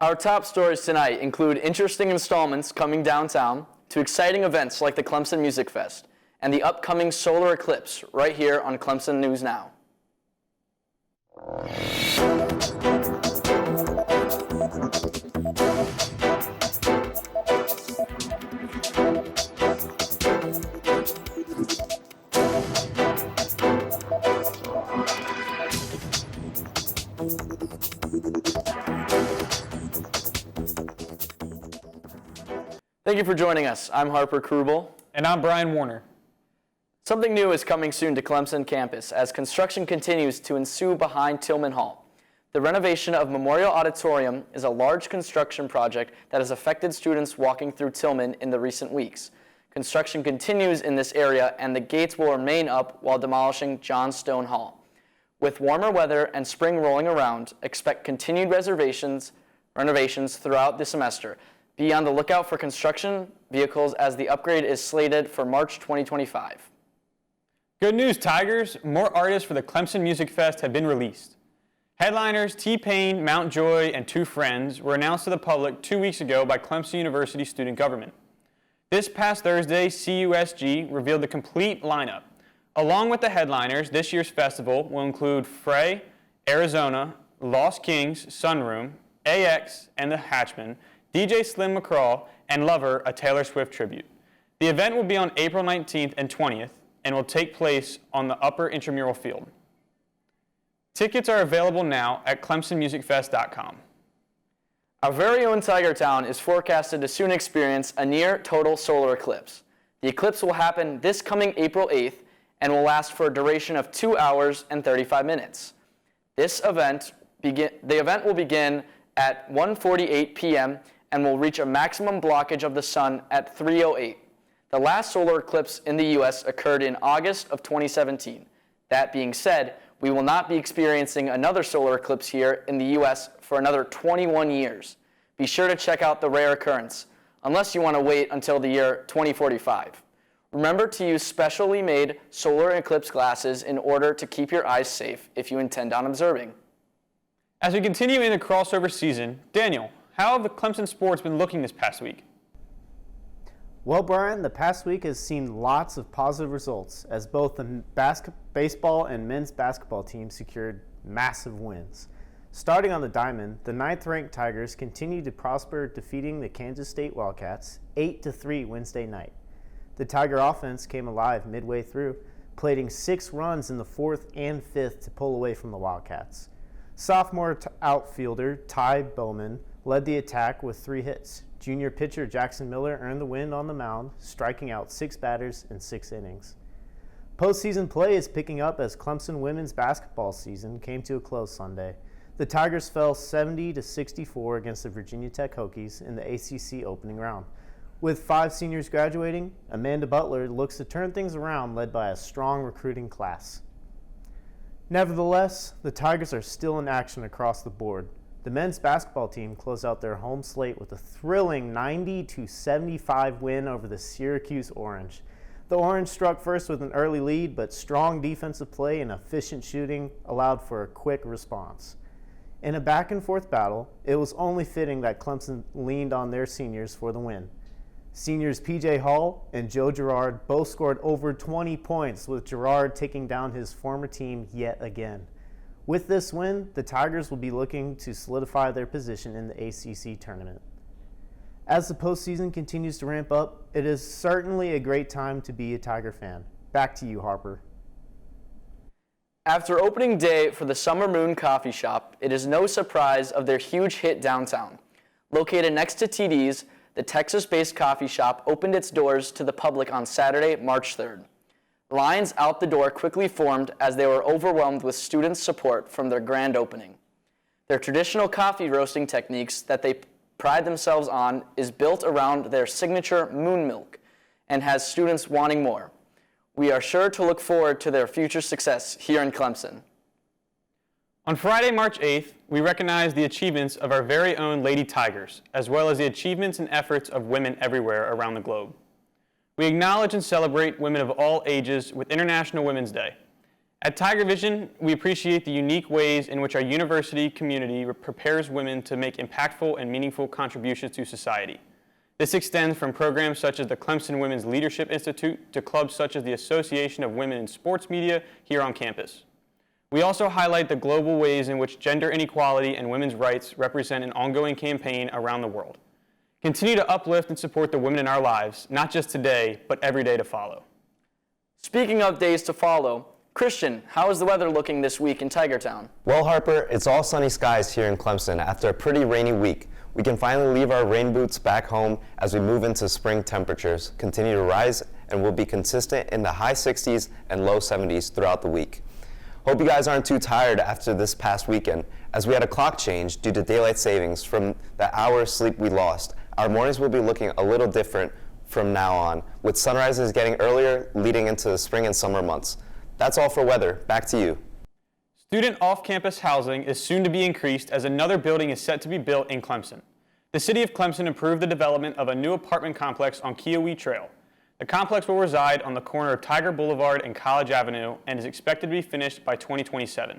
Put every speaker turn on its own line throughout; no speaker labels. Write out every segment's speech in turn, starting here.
Our top stories tonight include interesting installments coming downtown to exciting events like the Clemson Music Fest and the upcoming solar eclipse right here on Clemson News Now. Thank you for joining us. I'm Harper Krubel.
And I'm Brian Warner.
Something new is coming soon to Clemson campus as construction continues to ensue behind Tillman Hall. The renovation of Memorial Auditorium is a large construction project that has affected students walking through Tillman in the recent weeks. Construction continues in this area and the gates will remain up while demolishing John Stone Hall. With warmer weather and spring rolling around, expect continued renovations throughout the semester. Be on the lookout for construction vehicles as the upgrade is slated for March 2025.
Good news, Tigers! More artists for the Clemson Music Fest have been released. Headliners T-Pain, Mount Joy, and Two Friends were announced to the public 2 weeks ago by Clemson University student government. This past Thursday, CUSG revealed the complete lineup. Along with the headliners, this year's festival will include Frey, Arizona, Lost Kings, Sunroom, AX, and The Hatchmen, DJ Slim McCraw, and Lover, a Taylor Swift tribute. The event will be on April 19th and 20th and will take place on the upper intramural field. Tickets are available now at clemsonmusicfest.com.
Our very own Tiger Town is forecasted to soon experience a near total solar eclipse. The eclipse will happen this coming April 8th and will last for a duration of 2 hours and 35 minutes. The event will begin at 1:48 p.m. and will reach a maximum blockage of the sun at 3:08. The last solar eclipse in the U.S. occurred in August of 2017. That being said, we will not be experiencing another solar eclipse here in the U.S. for another 21 years. Be sure to check out the rare occurrence, unless you want to wait until the year 2045. Remember to use specially made solar eclipse glasses in order to keep your eyes safe if you intend on observing.
As we continue in the crossover season, Daniel, how have the Clemson sports been looking this past week?
Well, Brian, the past week has seen lots of positive results as both the baseball and men's basketball teams secured massive wins. Starting on the diamond, the 9th-ranked Tigers continued to prosper, defeating the Kansas State Wildcats 8-3 Wednesday night. The Tiger offense came alive midway through, plating 6 runs in the 4th and 5th to pull away from the Wildcats. Sophomore outfielder Ty Bowman led the attack with 3 hits. Junior pitcher Jackson Miller earned the win on the mound, striking out 6 batters in 6 innings. Postseason play is picking up as Clemson women's basketball season came to a close Sunday. The Tigers fell 70-64 against the Virginia Tech Hokies in the ACC opening round. With 5 seniors graduating, Amanda Butler looks to turn things around, led by a strong recruiting class. Nevertheless, the Tigers are still in action across the board. The men's basketball team closed out their home slate with a thrilling 90-75 win over the Syracuse Orange. The Orange struck first with an early lead, but strong defensive play and efficient shooting allowed for a quick response. In a back-and-forth battle, it was only fitting that Clemson leaned on their seniors for the win. Seniors P.J. Hall and Joe Girard both scored over 20 points, with Girard taking down his former team yet again. With this win, the Tigers will be looking to solidify their position in the ACC tournament. As the postseason continues to ramp up, it is certainly a great time to be a Tiger fan. Back to you, Harper.
After opening day for the Summer Moon Coffee Shop, it is no surprise of their huge hit downtown. Located next to TD's, the Texas-based coffee shop opened its doors to the public on Saturday, March 3rd. Lines out the door quickly formed as they were overwhelmed with student support from their grand opening. Their traditional coffee roasting techniques that they pride themselves on is built around their signature moon milk and has students wanting more. We are sure to look forward to their future success here in Clemson.
On Friday, March 8th, we recognize the achievements of our very own Lady Tigers, as well as the achievements and efforts of women everywhere around the globe. We acknowledge and celebrate women of all ages with International Women's Day. At Tigervision, we appreciate the unique ways in which our university community prepares women to make impactful and meaningful contributions to society. This extends from programs such as the Clemson Women's Leadership Institute to clubs such as the Association of Women in Sports Media here on campus. We also highlight the global ways in which gender inequality and women's rights represent an ongoing campaign around the world. Continue to uplift and support the women in our lives, not just today, but every day to follow.
Speaking of days to follow, Christian, how is the weather looking this week in Tigertown?
Well, Harper, it's all sunny skies here in Clemson after a pretty rainy week. We can finally leave our rain boots back home as we move into spring temperatures, continue to rise, and will be consistent in the high 60s and low 70s throughout the week. Hope you guys aren't too tired after this past weekend, as we had a clock change due to daylight savings from the hour of sleep we lost. Our mornings will be looking a little different from now on, with sunrises getting earlier leading into the spring and summer months. That's all for weather. Back to you.
Student off-campus housing is soon to be increased as another building is set to be built in Clemson. The City of Clemson approved the development of a new apartment complex on Kiowee Trail. The complex will reside on the corner of Tiger Boulevard and College Avenue and is expected to be finished by 2027.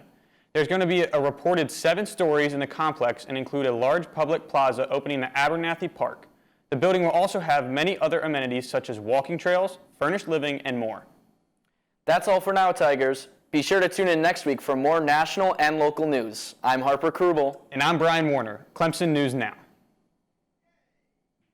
There's going to be a reported 7 stories in the complex and include a large public plaza opening the Abernathy Park. The building will also have many other amenities such as walking trails, furnished living, and more.
That's all for now, Tigers. Be sure to tune in next week for more national and local news. I'm Harper Krubel.
And I'm Brian Warner, Clemson News Now.